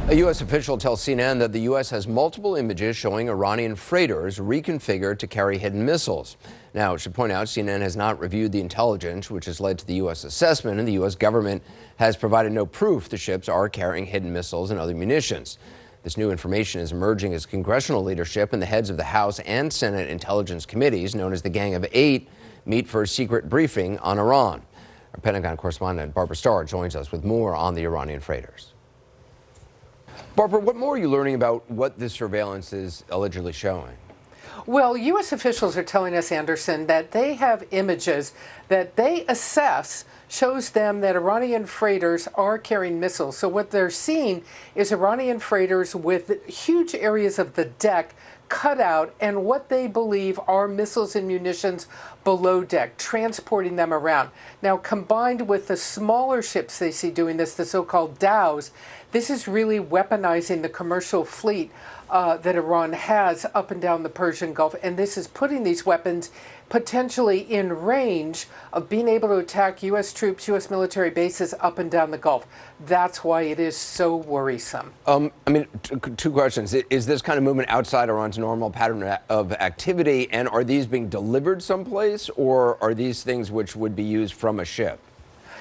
A U.S. official tells CNN that the U.S. has multiple images showing Iranian freighters reconfigured to carry hidden missiles. Now, it should point out CNN has not reviewed the intelligence, which has led to the U.S. assessment, and the U.S. government has provided no proof the ships are carrying hidden missiles and other munitions. This new information is emerging as congressional leadership and the heads of the House and Senate intelligence committees, known as the Gang of Eight, meet for a secret briefing on Iran. Our Pentagon correspondent Barbara Starr joins us with more on the Iranian freighters. Barbara, what more are you learning about what this surveillance is allegedly showing? Well, U.S. officials are telling us, Anderson, that they have images that they assess shows them that Iranian freighters are carrying missiles. So what they're seeing is Iranian freighters with huge areas of the deck cut out and what they believe are missiles and munitions below deck, transporting them around. Now, combined with the smaller ships they see doing this, the so-called dhows, this is really weaponizing the commercial fleet that Iran has up and down the Persian Gulf. And this is putting these weapons potentially in range of being able to attack U.S. troops, U.S. military bases up and down the Gulf. That's why it is so worrisome. Two questions. Is this kind of movement outside Iran's normal pattern of activity, and are these being delivered someplace, or are these things which would be used from a ship?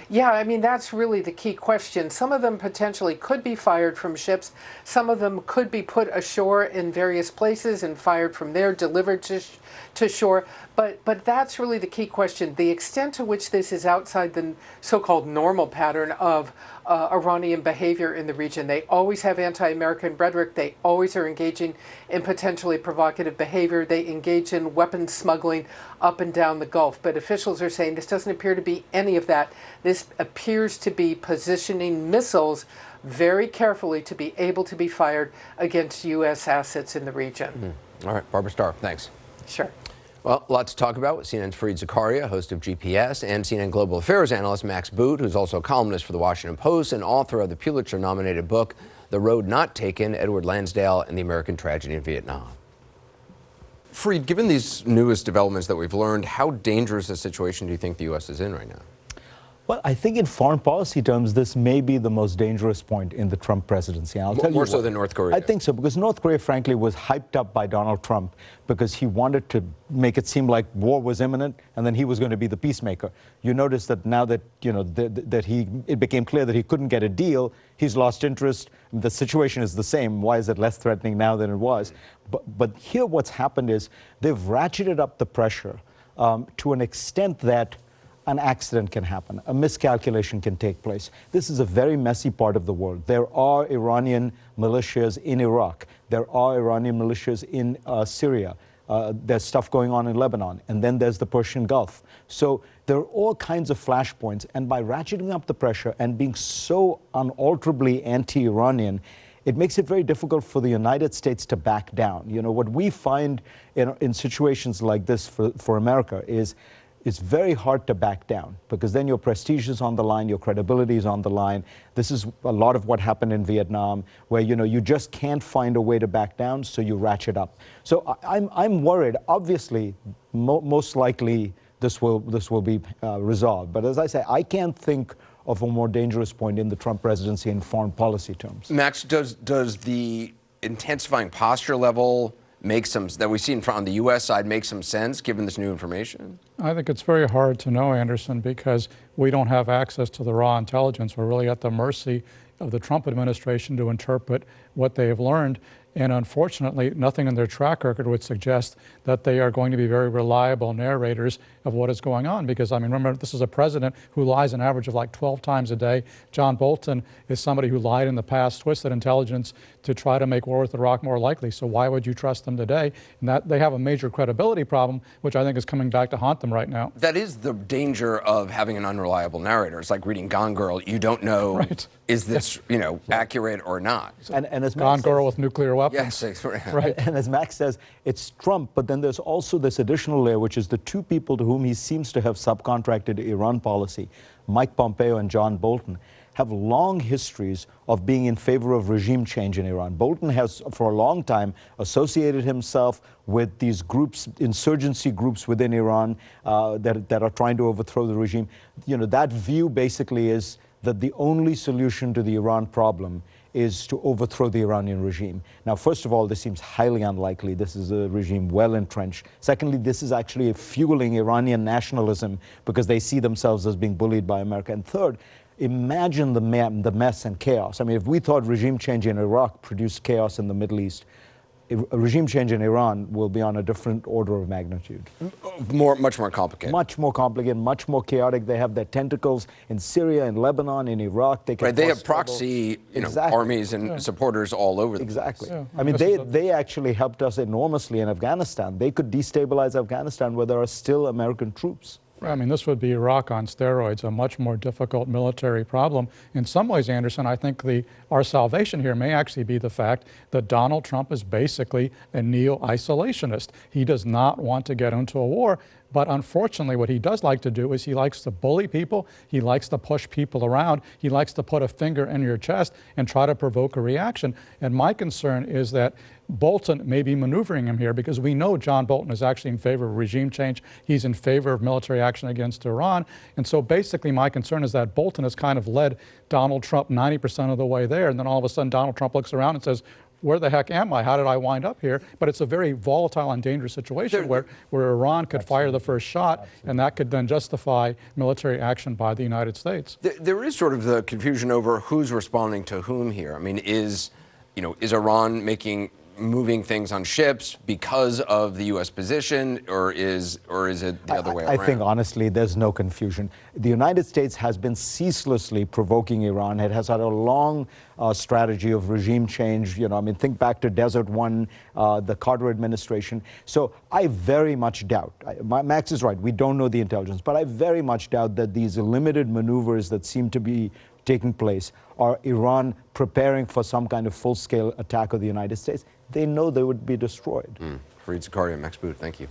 Yeah, I mean, that's really the key question. Some of them potentially could be fired from ships. Some of them could be put ashore in various places and fired from there, delivered to shore. But that's really the key question. The extent to which this is outside the so-called normal pattern of Iranian behavior in the region. They always have anti-American rhetoric. They always are engaging in potentially provocative behavior. They engage in weapons smuggling up and down the Gulf. But officials are saying this doesn't appear to be any of that. This appears to be positioning missiles very carefully to be able to be fired against U.S. assets in the region. All right, Barbara Starr, thanks. Sure. Well, a lot to talk about with CNN's Fareed Zakaria, host of GPS, and CNN Global Affairs analyst Max Boot, who's also a columnist for The Washington Post and author of the Pulitzer-nominated book, The Road Not Taken, Edward Lansdale and the American Tragedy in Vietnam. Fareed, given these newest developments that we've learned, how dangerous a situation do you think the U.S. is in right now? Well, I think in foreign policy terms, this may be the most dangerous point in the Trump presidency. And I'll tell you more so than North Korea. I think so, because North Korea, frankly, was hyped up by Donald Trump because he wanted to make it seem like war was imminent, and then he was going to be the peacemaker. You notice that now that it became clear that he couldn't get a deal, he's lost interest. The situation is the same. Why is it less threatening now than it was? But here, what's happened is they've ratcheted up the pressure to an extent that an accident can happen, a miscalculation can take place. This is a very messy part of the world. There are Iranian militias in Iraq. There are Iranian militias in Syria. There's stuff going on in Lebanon. And then there's the Persian Gulf. So there are all kinds of flashpoints. And by ratcheting up the pressure and being so unalterably anti-Iranian, it makes it very difficult for the United States to back down. You know, what we find in situations like this for America is it's very hard to back down, because then your prestige is on the line, your credibility is on the line. This is a lot of what happened in Vietnam, where you just can't find a way to back down, so you ratchet up. So I'm worried. Obviously, most likely this will be resolved. But as I say, I can't think of a more dangerous point in the Trump presidency in foreign policy terms. Max, does the intensifying posture level that we've seen on the U.S. side make some sense, given this new information? I think it's very hard to know, Anderson, because we don't have access to the raw intelligence. We're really at the mercy of the Trump administration to interpret what they have learned. And unfortunately, nothing in their track record would suggest that they are going to be very reliable narrators of what is going on. Because, I mean, remember, this is a president who lies an average of like 12 times a day. John Bolton is somebody who lied in the past, twisted intelligence to try to make war with Iraq more likely. So why would you trust them today? And that they have a major credibility problem, which I think is coming back to haunt them right now. That is the danger of having an unreliable narrator. It's like reading Gone Girl. You don't know, right, is this, accurate or not? And as Gone Girl with nuclear weapons. Yes, right. And as Max says, it's Trump, but then there's also this additional layer, which is the two people to whom he seems to have subcontracted Iran policy, Mike Pompeo and John Bolton, have long histories of being in favor of regime change in Iran. Bolton has, for a long time, associated himself with these groups, insurgency groups within Iran that are trying to overthrow the regime. That view basically is that the only solution to the Iran problem is to overthrow the Iranian regime. Now, first of all, this seems highly unlikely. This is a regime well entrenched. Secondly, this is actually fueling Iranian nationalism because they see themselves as being bullied by America. And third, imagine the mess and chaos. I mean, if we thought regime change in Iraq produced chaos in the Middle East, a regime change in Iran will be on a different order of magnitude. Much more complicated. Much more complicated, much more chaotic. They have their tentacles in Syria, in Lebanon, in Iraq. They can They have proxy armies and supporters all over the place. Exactly. Yeah. I mean, they actually helped us enormously in Afghanistan. They could destabilize Afghanistan where there are still American troops. I mean, this would be Iraq on steroids, a much more difficult military problem. In some ways, Anderson, I think our salvation here may actually be the fact that Donald Trump is basically a neo-isolationist. He does not want to get into a war, but unfortunately what he does like to do is he likes to bully people, he likes to push people around, he likes to put a finger in your chest and try to provoke a reaction. And my concern is that Bolton may be maneuvering him here because we know John Bolton is actually in favor of regime change. He's in favor of military action against Iran. And so basically my concern is that Bolton has kind of led Donald Trump 90% of the way there. And then all of a sudden Donald Trump looks around and says, where the heck am I? How did I wind up here? But it's a very volatile and dangerous situation where Iran could fire the first shot, and that could then justify military action by the United States. There is sort of the confusion over who's responding to whom here. I mean, is Iran moving things on ships because of the U.S. position, or is it the other way around? I think, honestly, there's no confusion. The United States has been ceaselessly provoking Iran. It has had a long strategy of regime change. I mean, think back to Desert One, the Carter administration. So I very much doubt, Max is right, we don't know the intelligence, but I very much doubt that these limited maneuvers that seem to be taking place are Iran preparing for some kind of full-scale attack of the United States. They know they would be destroyed. Fareed Zakaria, Max Boot, thank you.